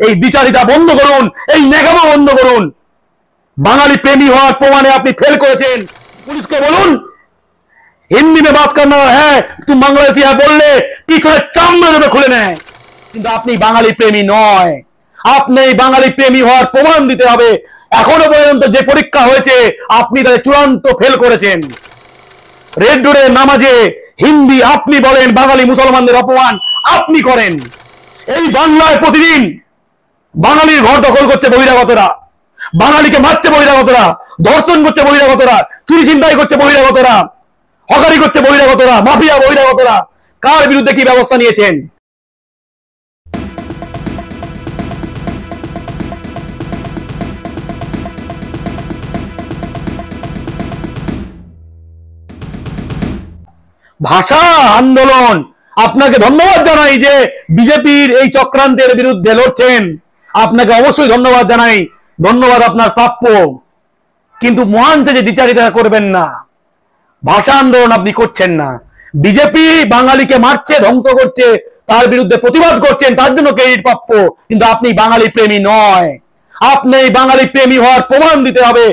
এই দ্বিচারিতা বন্ধ করুন, এই নেকামো বন্ধ করুন। বাঙালি প্রেমী হওয়ার প্রমাণে আপনি ফেল করেছেন। পুলিশকে বলুন হিন্দি में बात करना है, तुम बांग्लादेशी है बोलले পিঠে চামড়া দেবে খুলে নেয়। কিন্তু আপনি বাঙালি প্রেমী নয়, আপনি বাঙালি প্রেমী হওয়ার প্রমাণ দিতে হবে। এখনো পর্যন্ত যে পরীক্ষা হয়েছে আপনি তাদের চূড়ান্ত ফেল করেছেন। রেড ডোরে নামাজে হিন্দি আপনি বলেন, বাঙালি মুসলমানদের অপমান আপনি করেন। এই বাংলায় প্রতিদিন বাঙালির ঘর দখল করছে বহিরাগতরা, বাঙালিকে মারছে বহিরাগতরা, ধর্ষণ করছে বহিরাগতরা, চুরি ছিনতাই করছে বহিরাগতরা, হকারি করছে বহিরাগতরা, মাফিয়া বহিরাগতরা। কার বিরুদ্ধে কি ব্যবস্থা নিয়েছেন? ভাষা আন্দোলন, আপনাকে ধন্যবাদ জানাই যে বিজেপির এই চক্রান্তের বিরুদ্ধে লড়ছেন। আপনাকে অবশ্যই ধন্যবাদ জানাই, ধন্যবাদ আপনার প্রাপ্য। কিন্তু মহান যে দ্বিচারিতা করবেন না, ভাষা আন্দোলন আপনি করছেন না। বিজেপি বাঙালিকে মারছে, ধ্বংস করছে, তার বিরুদ্ধে প্রতিবাদ করছেন, তার জন্য ক্রেডিট প্রাপ্য। কিন্তু আপনি বাঙালি প্রেমী নয়, আপনি বাঙালি প্রেমী হওয়ার প্রমাণ দিতে হবে।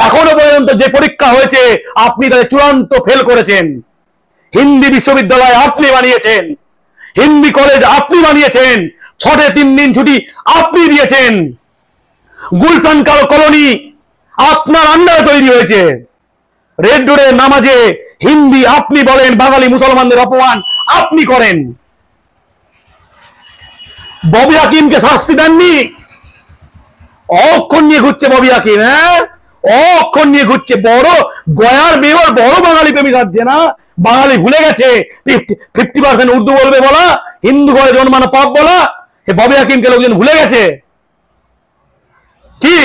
এখনো পর্যন্ত যে পরীক্ষা হয়েছে আপনি তাদের চূড়ান্ত ফেল করেছেন। হিন্দি বিশ্ববিদ্যালয় আপনি বানিয়েছেন, হিন্দি কলেজ আপনি বানিয়েছেন, 6 3 দিন ছুটি আপনি দিয়েছেন, গুলশান কলোনি আপনার আন্ডারে তৈরি হয়েছে। রেড ডোরে নামাজে হিন্দি আপনি বলেন, বাঙালি মুসলমানদের অপমান আপনি করেন। ববি হাকিমকে শাস্তি দেননি, অক্ষর নিয়ে ঘুরছে ববি হাকিম। হ্যাঁ, অক্ষর নিয়ে ঘুরছে। বড় গয়ার মেয়র, বড় বাঙালি প্রেমী থাকছে না। বাঙালি ভুলে গেছে 50% উর্দু বলবে বলা, হিন্দু ঘরে জন্মানো পাপ বলা। ববি হাকিমকে লোকজন ভুলে গেছে। কি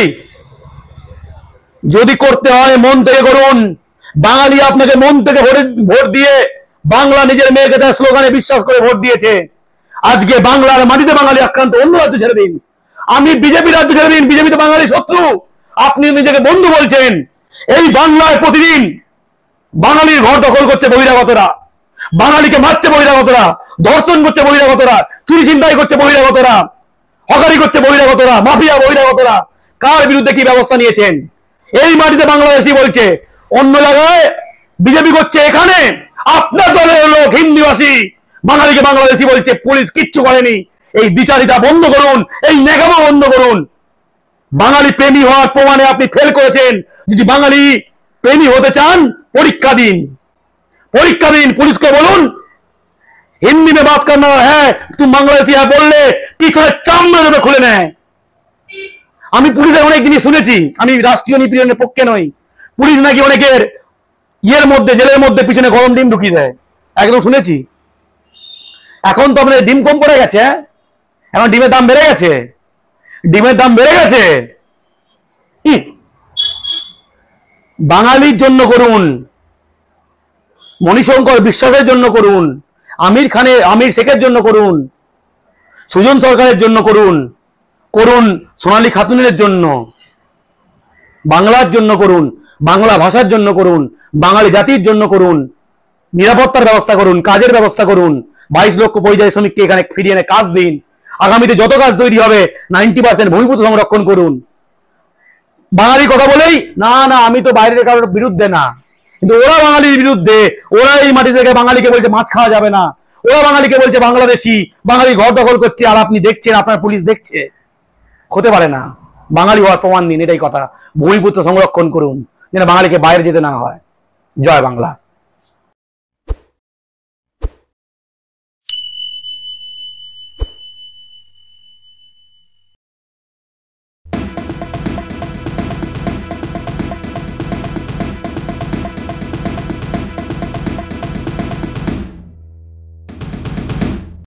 যদি করতে হয় মন থেকে করুন। বাঙালি আপনাকে মন থেকে ভোট দিয়ে, বাংলা নিজের মেয়েকে তার স্লোগানে বিশ্বাস করে ভোট দিয়েছে। আজকে বাংলার মাটিতে বাঙালি আক্রান্ত, অন্য রাজ্য ছেড়ে দিন। আমি বিজেপি রাজ্য ছেড়ে দিন, বিজেপি তো বাঙালি শত্রু। আপনি নিজেকে বন্ধু বলছেন। এই বাংলায় প্রতিদিন বাঙালির ঘর দখল করছে বহিরাগতরা, বাঙালিকে মারছে বহিরাগতরা, ধর্ষণ করছে বহিরাগতরা, চুরি ছিনতাই করছে বহিরাগতরা, হকারি করছে বহিরাগতরা, মাফিয়া বহিরাগতরা। কার বিরুদ্ধে কি ব্যবস্থা নিয়েছেন? এই মাটিতে বাংলাদেশি বলছে, অন্য জায়গায় বিজেপি করছে, এখানে আপনার দলের লোক হিন্দিভাষী বাঙালিকে বাংলাদেশি বলছে, পুলিশ কিচ্ছু করেনি। এই দ্বিচারিতা বন্ধ করুন, এই নেকামো বন্ধ করুন। বাঙালি প্রেমী হওয়ার প্রমাণে আপনি ফেল করেছেন। যদি বাঙালি প্রেমী হতে চান পরীক্ষা দিন, পরীক্ষা দিন। পুলিশকে বলুন হিন্দি में बात करना है, तुम बांग्लादेशी है बोलले পিঠে চামড়া দেবে খুলে নেয়। আমি পুলিশের অনেক জিনিস শুনেছি, আমি রাষ্ট্রীয় নিপীড়নের পক্ষে নই। পুলিশ নাকি অনেকের ইয়ের মধ্যে, জেলের মধ্যে পিছনে গরম ডিম ঢুকিয়ে দেয়, একদম শুনেছি। এখন তো আপনাদের ডিম কম পড়ে গেছে, এখন ডিমের দাম বেড়ে গেছে, ডিমের দাম বেড়ে গেছে। বাঙালির জন্য করুন, মণিশঙ্কর বিশ্বাসের জন্য করুন, আমির শেখের জন্য করুন, সুজন সরকারের জন্য করুন, করুন সোনালী খাতুনের জন্য, বাংলার জন্য করুন, বাংলা ভাষার জন্য করুন, বাঙালি জাতির জন্য করুন। নিরাপত্তার ব্যবস্থা করুন, কাজের ব্যবস্থা করুন। 22 লক্ষ পরিযায়ী শ্রমিককে এখানে ফিরিয়ে এনে কাজ দিন। আগামীতে যত কাজ তৈরি হবে 90% ভূমিপুত্র সংরক্ষণ করুন। বাঙালির কথা বলেই না না, আমি তো বাইরের কারোর বিরুদ্ধে না, কিন্তু ওরা বাঙালির বিরুদ্ধে। ওরা এই মাটি থেকে বাঙালিকে বলছে মাছ খাওয়া যাবে না, ওরা বাঙালিকে বলছে বাংলাদেশি, বাঙালি ঘর দখল করছে, আর আপনি দেখছেন, আপনার পুলিশ দেখছে। হতে পারে না। বাঙালি হওয়ার প্রমাণ দিন, এটাই কথা। ভূমিপুত্র সংরক্ষণ করুন যেন বাঙালিকে বাইরে যেতে না হয়। জয় বাংলা।